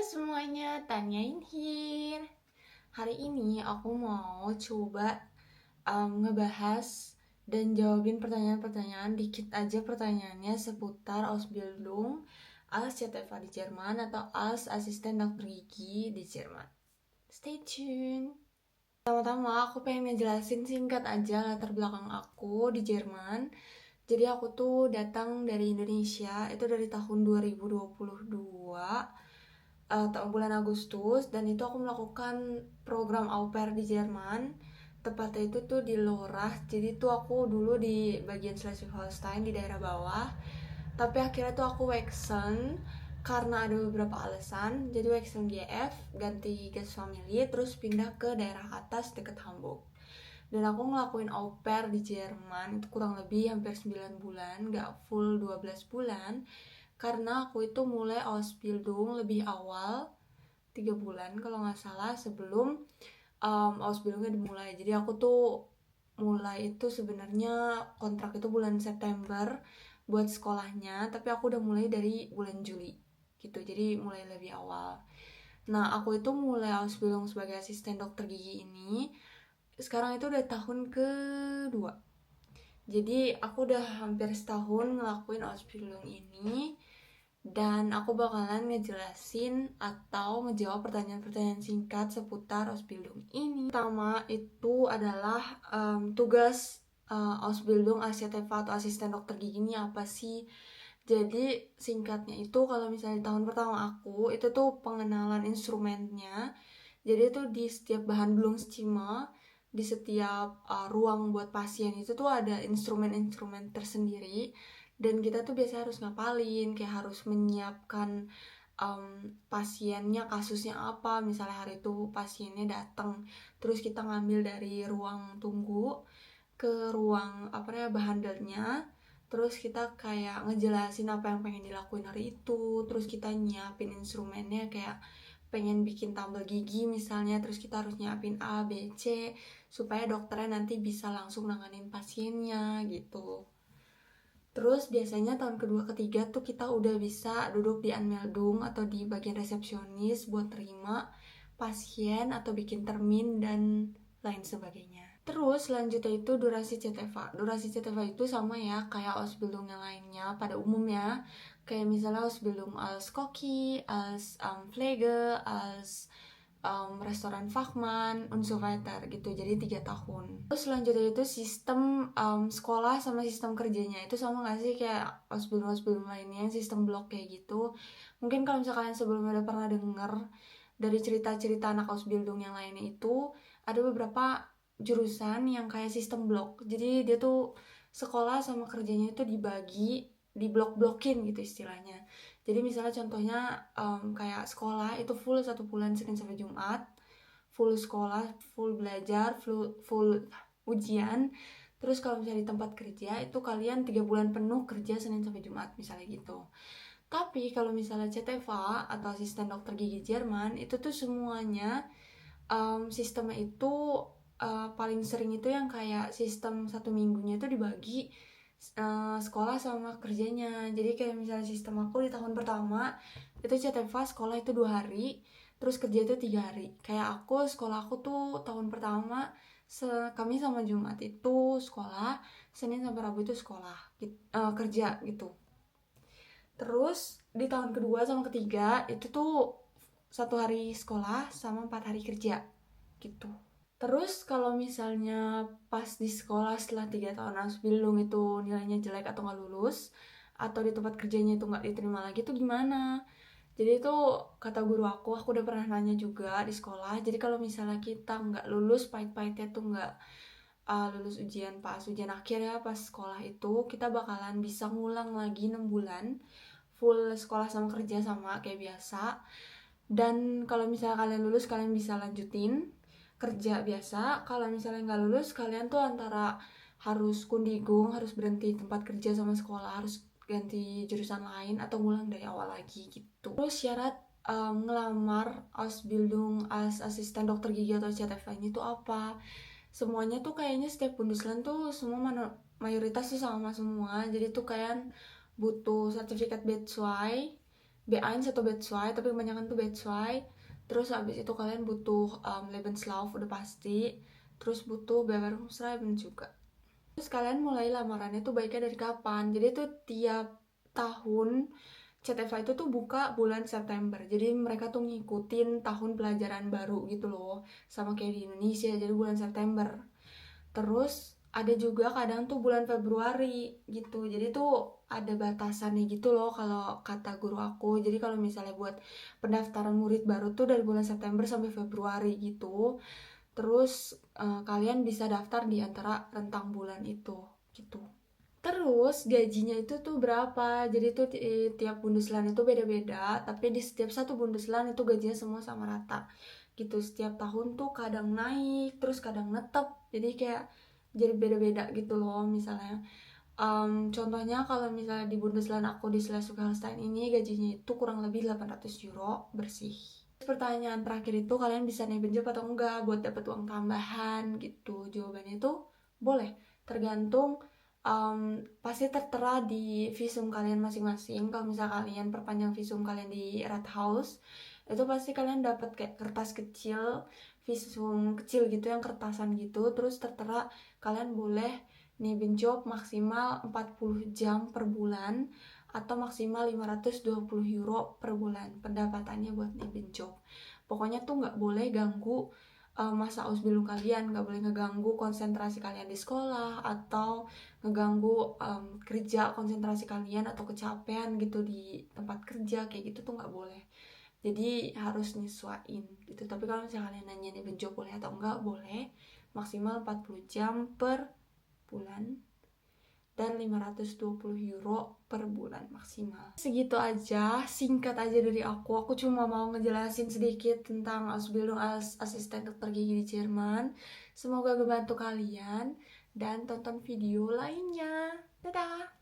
semuanya, tanyain here. Hari ini aku mau coba ngebahas dan jawabin pertanyaan-pertanyaan dikit aja pertanyaannya seputar Ausbildung als CTV di Jerman atau als asisten dokter gigi di Jerman. Stay tune. Pertama-tama aku pengen ngejelasin singkat aja latar belakang aku di Jerman. Jadi aku tuh datang dari Indonesia itu dari tahun 2022 bulan Agustus, dan itu aku melakukan program au pair di Jerman. Tepatnya itu tuh di Lorah. Jadi tuh aku dulu di bagian Schleswig-Holstein di daerah bawah. Tapi akhirnya tuh aku Wexen karena ada beberapa alasan. Jadi Wexen GF ganti gas family terus pindah ke daerah atas deket Hamburg. Dan aku ngelakuin au pair di Jerman itu kurang lebih hampir 9 bulan, gak full 12 bulan. Karena aku itu mulai Ausbildung lebih awal 3 bulan kalau nggak salah sebelum Ausbildungnya dimulai. Jadi aku tuh mulai itu sebenarnya kontrak itu bulan September buat sekolahnya, tapi aku udah mulai dari bulan Juli gitu, jadi mulai lebih awal. Nah, aku itu mulai Ausbildung sebagai asisten dokter gigi ini sekarang itu udah tahun kedua. Jadi aku udah hampir setahun ngelakuin Ausbildung ini, dan aku bakalan ngejelasin atau ngejawab pertanyaan-pertanyaan singkat seputar Ausbildung ini. Pertama itu adalah tugas Ausbildung ACTV atau asisten dokter gigi ini apa sih? Jadi singkatnya itu kalau misalnya di tahun pertama aku itu tuh pengenalan instrumennya. Jadi itu di setiap bahan Blumenstimme, di setiap ruang buat pasien itu tuh ada instrumen-instrumen tersendiri, dan kita tuh biasanya harus ngapalin, kayak harus menyiapkan pasiennya kasusnya apa. Misalnya hari itu pasiennya datang, terus kita ngambil dari ruang tunggu ke ruang behandelnya, terus kita kayak ngejelasin apa yang pengen dilakuin hari itu, terus kita nyiapin instrumennya kayak pengen bikin tabel gigi misalnya, terus kita harus nyiapin A, B, C supaya dokternya nanti bisa langsung nanganin pasiennya gitu. Terus biasanya tahun kedua ketiga tuh kita udah bisa duduk di Anmeldung atau di bagian resepsionis buat terima pasien atau bikin termin dan lain sebagainya. Terus selanjutnya itu durasi CTV. Durasi CTV itu sama ya kayak Ausbildung yang lainnya pada umumnya. Kayak misalnya Ausbildung als Koki, als Pflege, als restoran Fachmann, und so weiter gitu. Jadi 3 tahun. Terus selanjutnya itu sistem sekolah sama sistem kerjanya itu sama gak sih kayak Ausbildung lainnya yang sistem blok kayak gitu. Mungkin kalau misalkan kalian sebelumnya udah pernah denger dari cerita-cerita anak Ausbildung yang lainnya itu ada beberapa jurusan yang kayak sistem blok. Jadi dia tuh sekolah sama kerjanya itu dibagi, di blok-blokin gitu istilahnya. Jadi misalnya contohnya kayak sekolah itu full 1 bulan Senin sampai Jumat, full sekolah, full belajar, full ujian. Terus kalau misalnya di tempat kerja itu kalian 3 bulan penuh kerja Senin sampai Jumat misalnya gitu. Tapi kalau misalnya CTV atau asisten dokter gigi Jerman itu tuh semuanya sistemnya itu paling sering itu yang kayak sistem 1 minggunya itu dibagi sekolah sama kerjanya. Jadi kayak misalnya sistem aku di tahun pertama itu CTV sekolah itu 2 hari, terus kerja itu 3 hari. Kayak aku sekolah aku tuh tahun pertama Kamis sama Jumat itu sekolah, Senin sampai Rabu itu sekolah kerja gitu. Terus di tahun kedua sama ketiga itu tuh 1 hari sekolah sama 4 hari kerja gitu. Terus kalau misalnya pas di sekolah setelah 3 tahun Ausbildung itu nilainya jelek atau nggak lulus, atau di tempat kerjanya itu nggak diterima lagi tuh gimana? Jadi itu kata guru aku udah pernah nanya juga di sekolah. Jadi kalau misalnya kita nggak lulus, pahit-pahitnya tuh nggak lulus ujian pas ujian akhir ya pas sekolah itu, kita bakalan bisa ngulang lagi 6 bulan full sekolah sama kerja sama kayak biasa. Dan kalau misalnya kalian lulus, kalian bisa lanjutin kerja biasa. Kalau misalnya nggak lulus, kalian tuh antara harus kundigung, harus berhenti tempat kerja sama sekolah, harus ganti jurusan lain atau ngulang dari awal lagi gitu. Terus syarat ngelamar Ausbildung als asisten dokter gigi atau CTV ini tuh apa? Semuanya tuh kayaknya setiap Bundesland tuh semua mayoritas tuh sama semua. Jadi tuh kalian butuh sertifikat B2 B1 atau B2, tapi kebanyakan tuh B2. Terus habis itu kalian butuh Lebenslauf udah pasti. Terus butuh Bewerbungsschreiben juga. Terus kalian mulai lamarannya tuh baiknya dari kapan? Jadi tuh tiap tahun CTFA itu tuh buka bulan September. Jadi mereka tuh ngikutin tahun pelajaran baru gitu loh. Sama kayak di Indonesia, jadi bulan September. Terus ada juga kadang tuh bulan Februari gitu. Jadi tuh ada batasannya gitu loh kalau kata guru aku. Jadi kalau misalnya buat pendaftaran murid baru tuh dari bulan September sampai Februari gitu. Terus kalian bisa daftar di antara rentang bulan itu gitu. Terus gajinya itu tuh berapa? Jadi tuh tiap Bundesland itu beda-beda, tapi di setiap satu Bundesland itu gajinya semua sama rata. Gitu, setiap tahun tuh kadang naik, terus kadang netep. Jadi kayak jadi beda-beda gitu loh misalnya. Contohnya kalau misalnya di Bundesland aku di Schleswig-Holstein ini gajinya itu kurang lebih 800 euro bersih. Pertanyaan terakhir itu kalian bisa nebeng job atau enggak buat dapat uang tambahan gitu. Jawabannya itu boleh, tergantung pasti tertera di visum kalian masing-masing. Kalau misal kalian perpanjang visum kalian di Rathaus, itu pasti kalian dapat kayak kertas kecil, visum kecil gitu yang kertasan gitu, terus tertera kalian boleh nebeng job maksimal 40 jam per bulan atau maksimal 520 euro per bulan pendapatannya buat nebeng job. Pokoknya tuh nggak boleh ganggu masa Ausbildung kalian, nggak boleh ngeganggu konsentrasi kalian di sekolah atau ngeganggu kerja konsentrasi kalian atau kecapean gitu di tempat kerja kayak gitu tuh nggak boleh. Jadi harus nyesuaiin gitu. Tapi kalau misalnya kalian nanya nih job boleh atau enggak, boleh. Maksimal 40 jam per bulan dan 520 euro per bulan maksimal. Segitu aja, singkat aja dari aku. Aku cuma mau ngejelasin sedikit tentang Ausbildung als asisten dokter gigi di Jerman. Semoga ngebantu kalian dan tonton video lainnya. Dadah!